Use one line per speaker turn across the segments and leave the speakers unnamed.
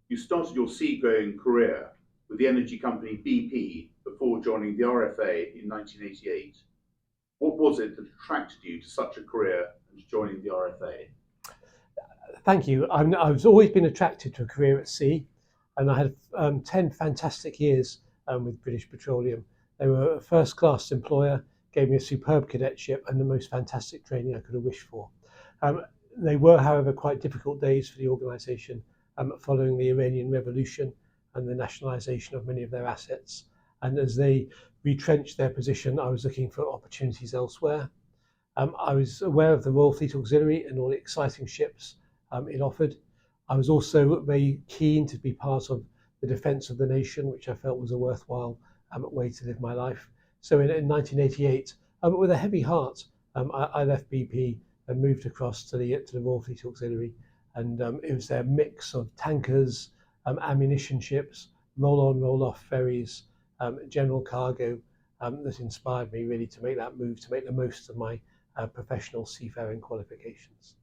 You started your seagoing career with the energy company BP before joining the RFA in 1988. What was it that attracted you to such a career and to joining the RFA?
Thank you. I've always been attracted to a career at sea, and I had 10 fantastic years with British Petroleum. They were a first-class employer, gave me a superb cadetship and the most fantastic training I could have wished for. Um, they were, however, quite difficult days for the organisation following the Iranian Revolution and the nationalisation of many of their assets. And as they retrenched their position, I was looking for opportunities elsewhere. I was aware of the Royal Fleet Auxiliary and all the exciting ships it offered. I was also very keen to be part of the defence of the nation, which I felt was a worthwhile way to live my life. So in 1988, with a heavy heart, I left BP and moved across to the Royal Fleet Auxiliary. And it was their mix of tankers, ammunition ships, roll-on, roll-off ferries, general cargo that inspired me really to make that move, to make the most of my professional seafaring qualifications.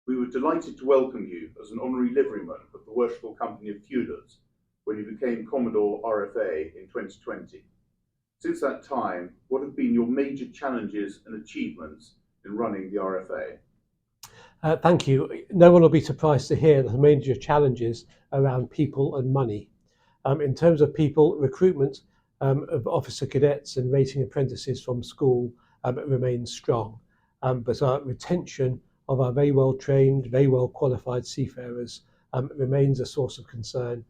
We were delighted to welcome you as an honorary liveryman of the Worshipful Company of Fuelers when you became Commodore RFA in 2020. Since that time, what have been your major challenges and achievements in running the RFA?
Thank you. No one will be surprised to hear that the major challenges around people and money. In terms of people, recruitment of officer cadets and rating apprentices from school remains strong, but our retention of our very well trained, very well qualified seafarers remains a source of concern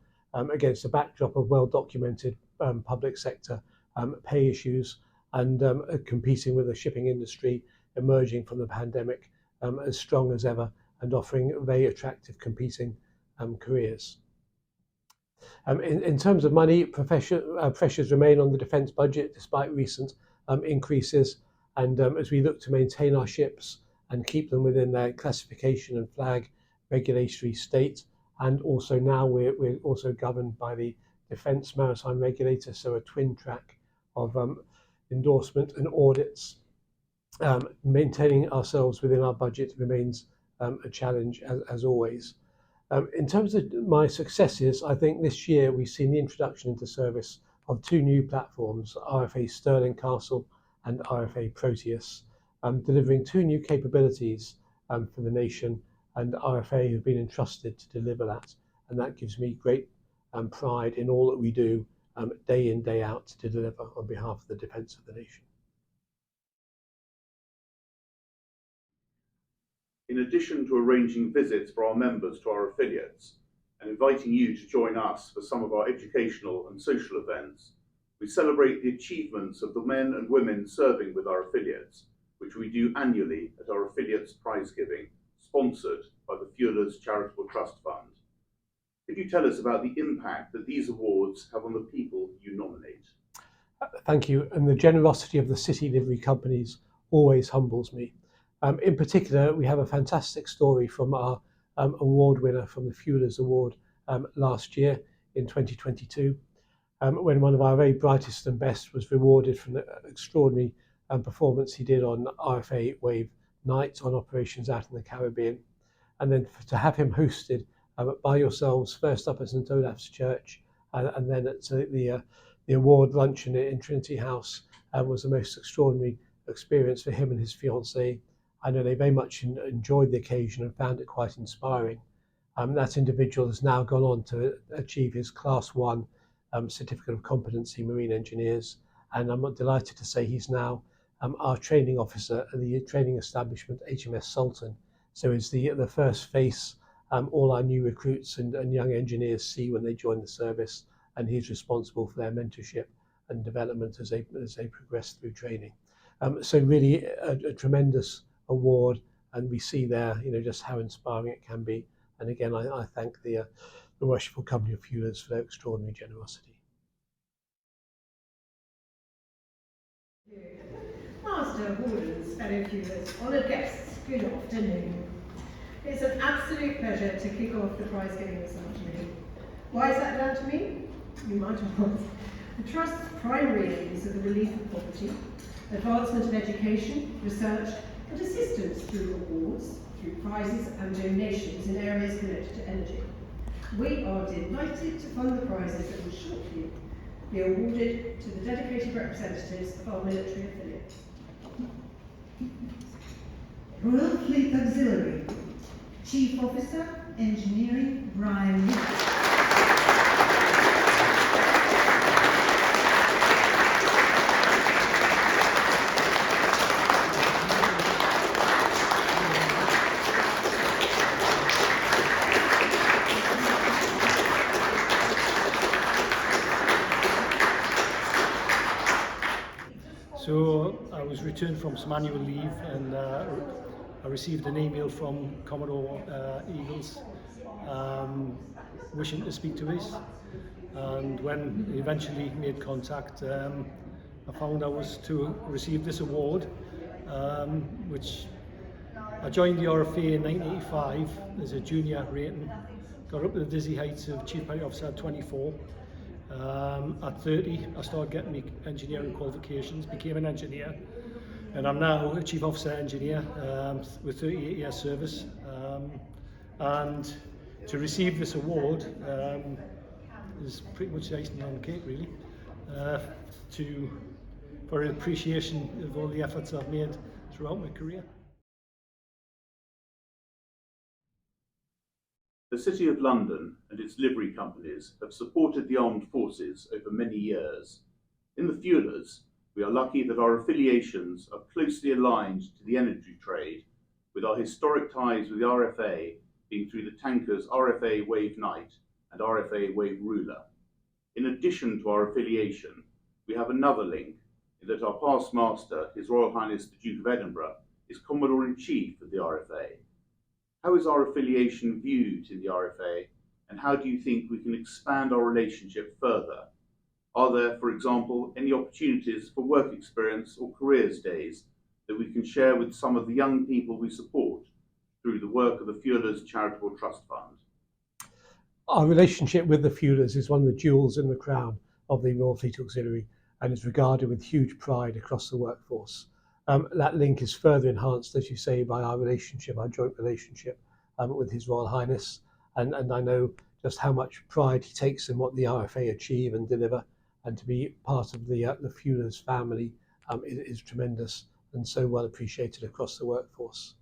against a backdrop of well documented public sector pay issues and competing with the shipping industry emerging from the pandemic as strong as ever and offering very attractive competing careers. In terms of money, pressures remain on the defence budget despite recent increases, and as we look to maintain our ships and keep them within their classification and flag regulatory state, and also now we're also governed by the Defence Maritime Regulator, so a twin track of endorsement and audits. Maintaining ourselves within our budget remains a challenge as always. In terms of my successes, I think this year we've seen the introduction into service of two new platforms, RFA Stirling Castle and RFA Proteus, delivering two new capabilities for the nation, and RFA have been entrusted to deliver that, and that gives me great pride in all that we do day in, day out to deliver on behalf of the defence of the nation.
In addition to arranging visits for our members to our affiliates and inviting you to join us for some of our educational and social events, we celebrate the achievements of the men and women serving with our affiliates, which we do annually at our affiliates prize giving, sponsored by the Fuelers Charitable Trust Fund. Could you tell us about the impact that these awards have on the people you nominate?
Thank you. And the generosity of the city livery companies always humbles me. In particular, we have a fantastic story from our award winner from the Fuelers Award last year in 2022, when one of our very brightest and best was rewarded for the extraordinary performance he did on RFA Wave Night on operations out in the Caribbean. And then to have him hosted by yourselves, first up at St Olaf's Church and then at the award luncheon in Trinity House was the most extraordinary experience for him and his fiancée. I know they very much enjoyed the occasion and found it quite inspiring. That individual has now gone on to achieve his Class 1 Certificate of Competency Marine Engineers, and I'm delighted to say he's now our training officer at the training establishment HMS Sultan. So it's the first face all our new recruits and young engineers see when they join the service, and he's responsible for their mentorship and development as they progress through training. So really a tremendous award, and we see there, just how inspiring it can be. And again, I thank the Worshipful Company of Fuelers for their extraordinary generosity.
Master, Wardens, fellow fuelers, honoured guests, good afternoon. It's an absolute pleasure to kick off the prize giving this afternoon. Why is that down to me? You might have asked. The Trust's primary aims are the relief of poverty, advancement of education, research, and assistance through awards, through prizes and donations in areas connected to energy. We are delighted to fund the prizes that will shortly be awarded to the dedicated representatives of our military affiliates.
Royal Fleet Auxiliary, Chief Officer, Engineering, Brian Lee.
So I was returned from some annual leave, and I received an email from Commodore Eagles wishing to speak to us. And when they eventually made contact, I found I was to receive this award, which I joined the RFA in 1985 as a junior rating, got up to the dizzy heights of Chief Petty Officer at 24. At 30, I started getting my engineering qualifications, became an engineer, and I'm now a Chief Officer Engineer with 38 years service. And to receive this award is pretty much icing on the cake, really, for an appreciation of all the efforts I've made throughout my career.
The City of London and its livery companies have supported the armed forces over many years. In the Fuelers, we are lucky that our affiliations are closely aligned to the energy trade, with our historic ties with the RFA being through the tankers RFA Wave Knight and RFA Wave Ruler. In addition to our affiliation, we have another link in that our past master, His Royal Highness the Duke of Edinburgh, is Commodore-in-Chief of the RFA. How is our affiliation viewed in the RFA, and how do you think we can expand our relationship further? Are there, for example, any opportunities for work experience or careers days that we can share with some of the young people we support through the work of the Fuelers Charitable Trust Fund?
Our relationship with the Fuelers is one of the jewels in the crown of the Royal Fleet Auxiliary, and is regarded with huge pride across the workforce. That link is further enhanced, as you say, by our relationship, our joint relationship with His Royal Highness. And I know just how much pride he takes in what the RFA achieve and deliver, and to be part of the Fuelers family is tremendous and so well appreciated across the workforce.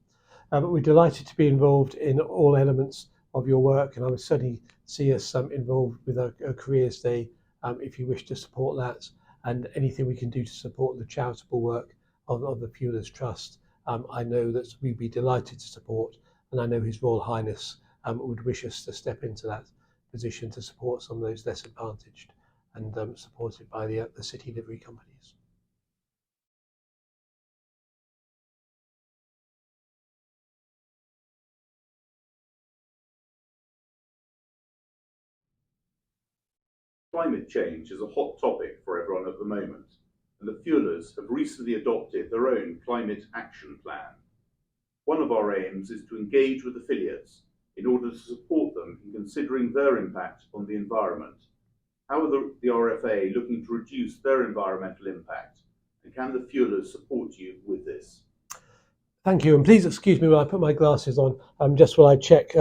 But we're delighted to be involved in all elements of your work, and I would certainly see us involved with a Careers Day if you wish to support that, and anything we can do to support the charitable work of the Fuelers Trust. I know that we'd be delighted to support, and I know His Royal Highness would wish us to step into that position to support some of those less advantaged and supported by the city livery companies.
Climate change is a hot topic for everyone at the moment, and the Fuelers have recently adopted their own climate action plan. One of our aims is to engage with affiliates in order to support them in considering their impact on the environment. How are the RFA looking to reduce their environmental impact, and can the Fuelers support you with this?
Thank you, and please excuse me while I put my glasses on, just while I check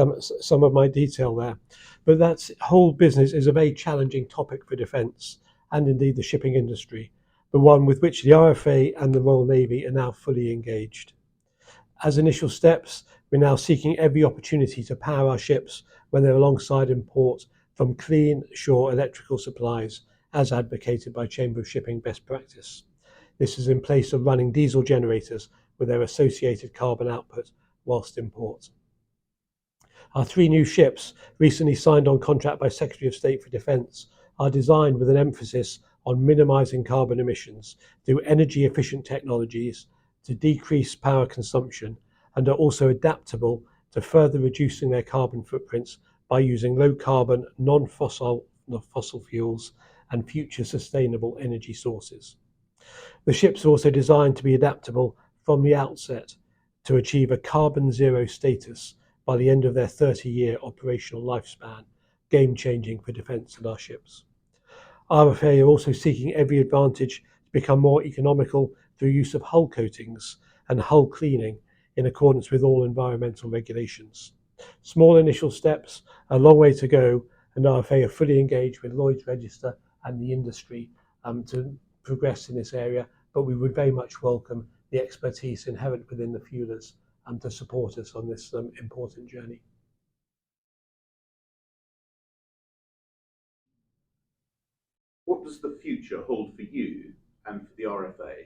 some of my detail there. But that whole business is a very challenging topic for defence, and indeed the shipping industry, but one with which the RFA and the Royal Navy are now fully engaged. As initial steps, we're now seeking every opportunity to power our ships when they're alongside in port from clean shore electrical supplies, as advocated by Chamber of Shipping best practice. This is in place of running diesel generators with their associated carbon output whilst in port. Our 3 new ships, recently signed on contract by Secretary of State for Defence, are designed with an emphasis on minimising carbon emissions through energy efficient technologies to decrease power consumption, and are also adaptable to further reducing their carbon footprints by using low carbon, non-fossil fuels and future sustainable energy sources. The ships are also designed to be adaptable from the outset to achieve a carbon zero status by the end of their 30-year operational lifespan, game changing for defence and our ships. RFA are also seeking every advantage to become more economical through use of hull coatings and hull cleaning in accordance with all environmental regulations. Small initial steps, a long way to go, and RFA are fully engaged with Lloyd's Register and the industry to progress in this area, but we would very much welcome the expertise inherent within the fuelers to support us on this important journey.
What does the future hold for you and for the RFA?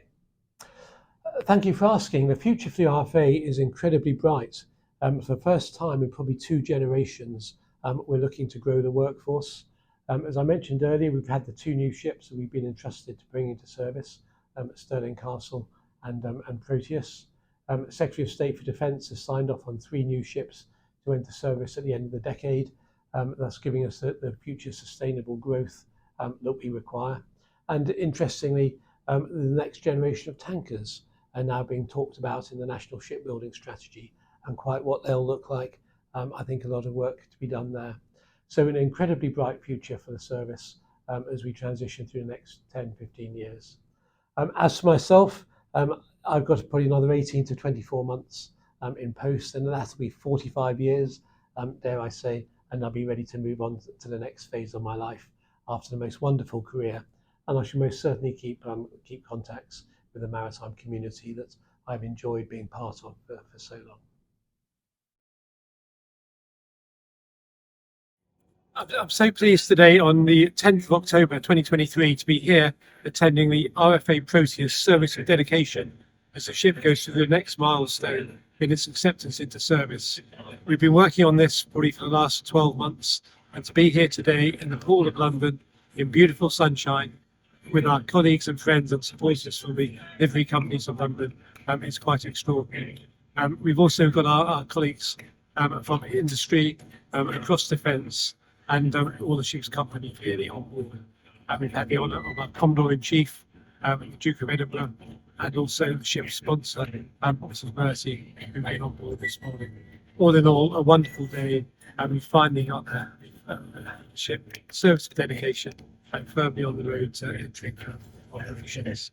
Thank you for asking. The future for the RFA is incredibly bright. For the first time in probably 2 generations, we're looking to grow the workforce. As I mentioned earlier, we've had the 2 new ships that we've been entrusted to bring into service, Stirling Castle and Proteus. Secretary of State for Defence has signed off on 3 new ships to enter service at the end of the decade, thus giving us the future sustainable growth that we require. And interestingly, the next generation of tankers are now being talked about in the National Shipbuilding Strategy, and quite what they'll look like. I think a lot of work to be done there. So an incredibly bright future for the service as we transition through the next 10, 15 years. As for myself, I've got probably another 18 to 24 months in post, and that'll be 45 years, dare I say, and I'll be ready to move on to the next phase of my life after the most wonderful career. And I shall most certainly keep contacts with the maritime community that I've enjoyed being part of for so long. I'm so pleased today on the 10th of October 2023 to be here attending the RFA Proteus service of dedication as the ship goes through the next milestone in its acceptance into service. We've been working on this probably for the last 12 months, and to be here today in the Pool of London in beautiful sunshine with our colleagues and friends and supporters from the livery companies of London is quite extraordinary. We've also got our colleagues from industry across defence and all the ship's company really on board. We've had the honour of our Commodore in Chief, the Duke of Edinburgh, and also the ship's sponsor, Mrs. Mercy, who came on board this morning. All in all, a wonderful day, and we finally got the ship service of dedication and firmly on the road to entering operations.